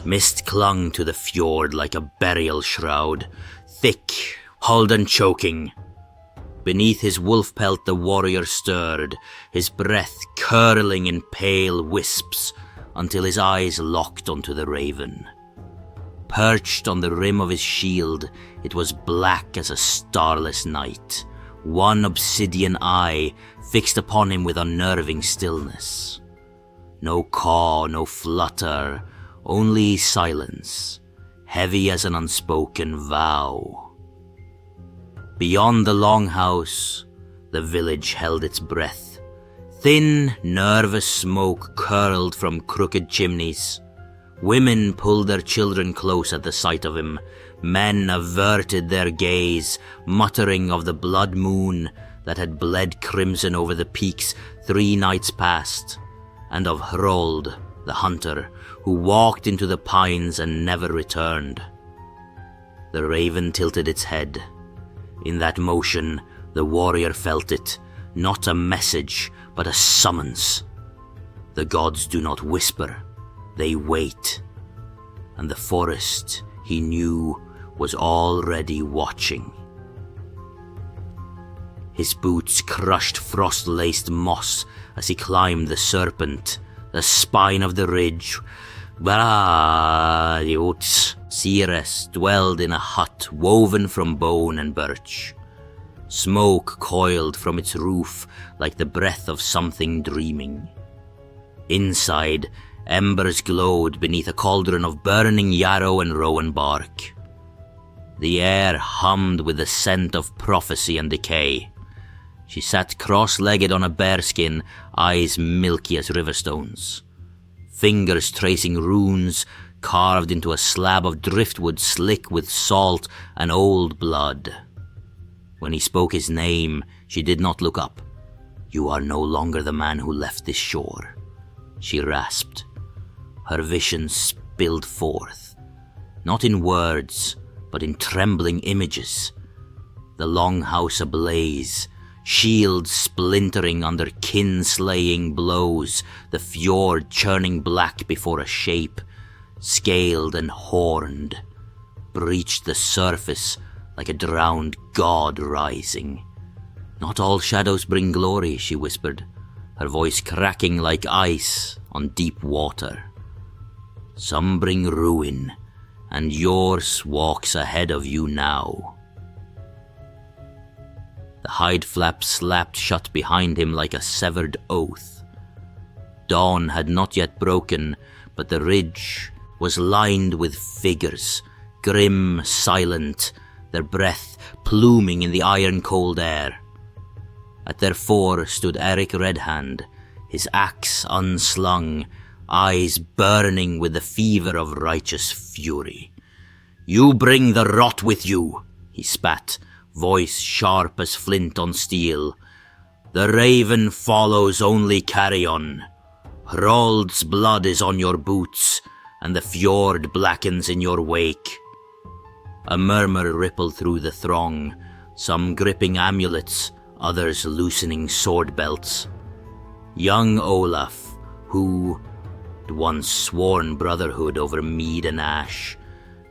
Mist clung to the fjord like a burial shroud, thick, hulled and choking. Beneath his wolf pelt the warrior stirred, his breath curling in pale wisps until his eyes locked onto the raven. Perched on the rim of his shield, it was black as a starless night, one obsidian eye fixed upon him with unnerving stillness. No caw, no flutter, only silence, heavy as an unspoken vow. Beyond the longhouse, the village held its breath. Thin, nervous smoke curled from crooked chimneys. Women pulled their children close at the sight of him. Men averted their gaze, muttering of the blood moon that had bled crimson over the peaks 3 nights past, and of Hrold, the hunter, who walked into the pines and never returned. The raven tilted its head. In that motion, the warrior felt it, not a message, but a summons. The gods do not whisper, they wait. And the forest, he knew, was already watching. His boots crushed frost-laced moss as he climbed the serpent, the spine of the ridge. Ceres dwelled in a hut woven from bone and birch. Smoke coiled from its roof like the breath of something dreaming. Inside, embers glowed beneath a cauldron of burning yarrow and rowan bark. The air hummed with the scent of prophecy and decay. She sat cross-legged on a bearskin, eyes milky as riverstones. Fingers tracing runes carved into a slab of driftwood slick with salt and old blood. When he spoke his name, she did not look up. "You are no longer the man who left this shore," she rasped. Her vision spilled forth, not in words, but in trembling images. The longhouse ablaze, shields splintering under kin-slaying blows, the fjord churning black before a shape, scaled and horned, breached the surface like a drowned god rising. "Not all shadows bring glory," she whispered, her voice cracking like ice on deep water. "Some bring ruin, and yours walks ahead of you now." The hide flap slapped shut behind him like a severed oath. Dawn had not yet broken, but the ridge was lined with figures, grim, silent, their breath pluming in the iron-cold air. At their fore stood Eric Redhand, his axe unslung, eyes burning with the fever of righteous fury. "You bring the rot with you," he spat, voice sharp as flint on steel. "The raven follows only carrion. Hrold's blood is on your boots, and the fjord blackens in your wake." A murmur rippled through the throng, some gripping amulets, others loosening sword belts. Young Olaf, who had once sworn brotherhood over mead and ash,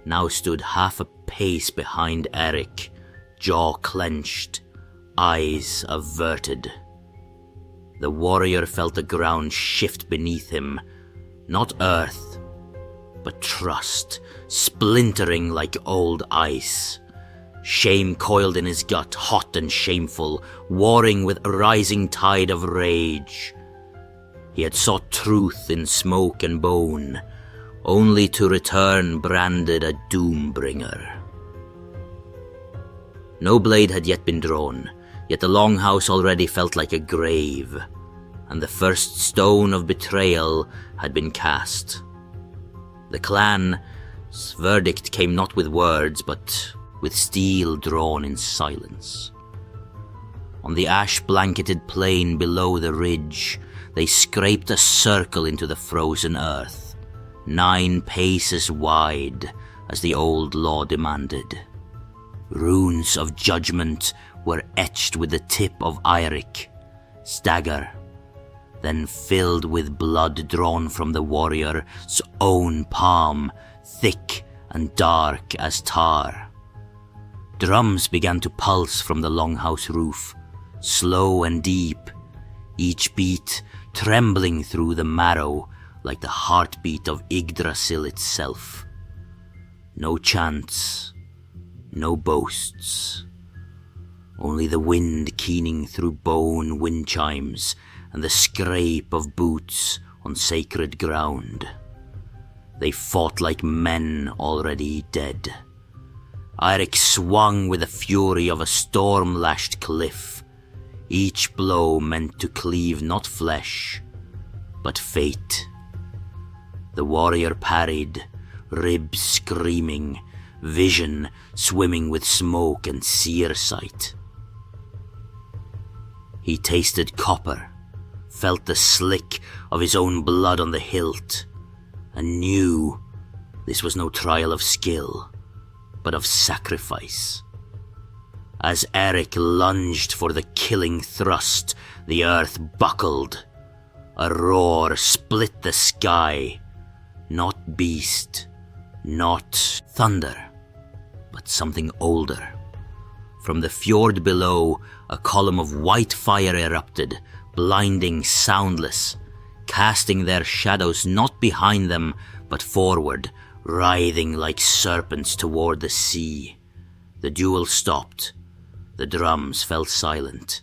now stood half a pace behind Eric, jaw clenched, eyes averted. The warrior felt the ground shift beneath him, not earth, but trust, splintering like old ice. Shame coiled in his gut, hot and shameful, warring with a rising tide of rage. He had sought truth in smoke and bone, only to return branded a doom-bringer. No blade had yet been drawn, yet the longhouse already felt like a grave, and the first stone of betrayal had been cast. The clan's verdict came not with words, but with steel drawn in silence. On the ash-blanketed plain below the ridge, they scraped a circle into the frozen earth, 9 paces wide, as the old law demanded. Runes of judgment were etched with the tip of Eirik, Stagger, then filled with blood drawn from the warrior's own palm, thick and dark as tar. Drums began to pulse from the longhouse roof, slow and deep, each beat trembling through the marrow like the heartbeat of Yggdrasil itself. No chants, no boasts, only the wind keening through bone wind chimes and the scrape of boots on sacred ground. They fought like men already dead. Eirik swung with the fury of a storm-lashed cliff, each blow meant to cleave not flesh, but fate. The warrior parried, ribs screaming, vision swimming with smoke and seer sight. He tasted copper, felt the slick of his own blood on the hilt, and knew this was no trial of skill, but of sacrifice. As Eirik lunged for the killing thrust, the earth buckled. A roar split the sky. Not beast, not thunder, but something older. From the fjord below, a column of white fire erupted, blinding, soundless, casting their shadows not behind them, but forward, writhing like serpents toward the sea. The duel stopped. The drums fell silent,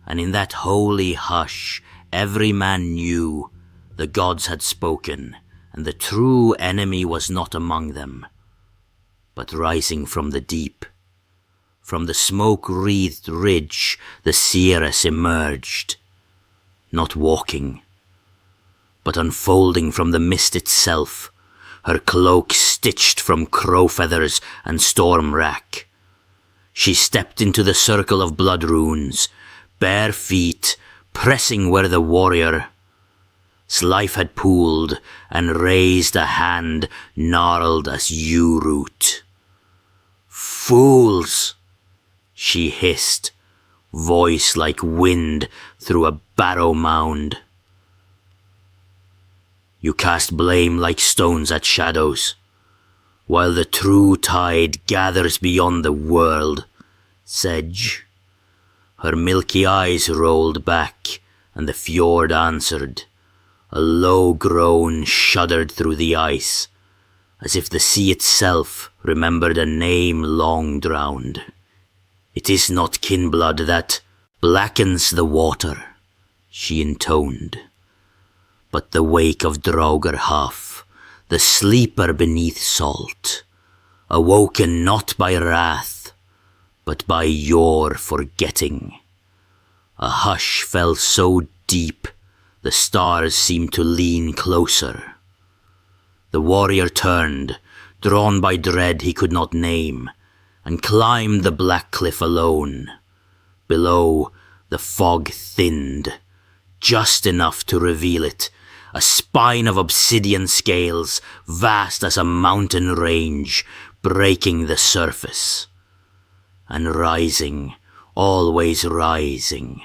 and in that holy hush, every man knew the gods had spoken, and the true enemy was not among them, but rising from the deep. From the smoke-wreathed ridge, the seeress emerged, not walking, but unfolding from the mist itself, her cloak stitched from crow feathers and storm wrack. She stepped into the circle of blood runes, bare feet pressing where the warrior's life had pooled, and raised a hand gnarled as yew root. "Fools!" she hissed, voice like wind through a barrow mound. "You cast blame like stones at shadows, while the true tide gathers beyond the world." Sedge. Her milky eyes rolled back, and the fjord answered. A low groan shuddered through the ice, as if the sea itself remembered a name long drowned. "It is not kin-blood that blackens the water," she intoned, "but the wake of Draugr Half, the sleeper beneath salt, awoken not by wrath, but by your forgetting." A hush fell so deep the stars seemed to lean closer. The warrior turned, drawn by dread he could not name, and climbed the black cliff alone. Below, the fog thinned, just enough to reveal it, a spine of obsidian scales, vast as a mountain range, breaking the surface. And rising, always rising,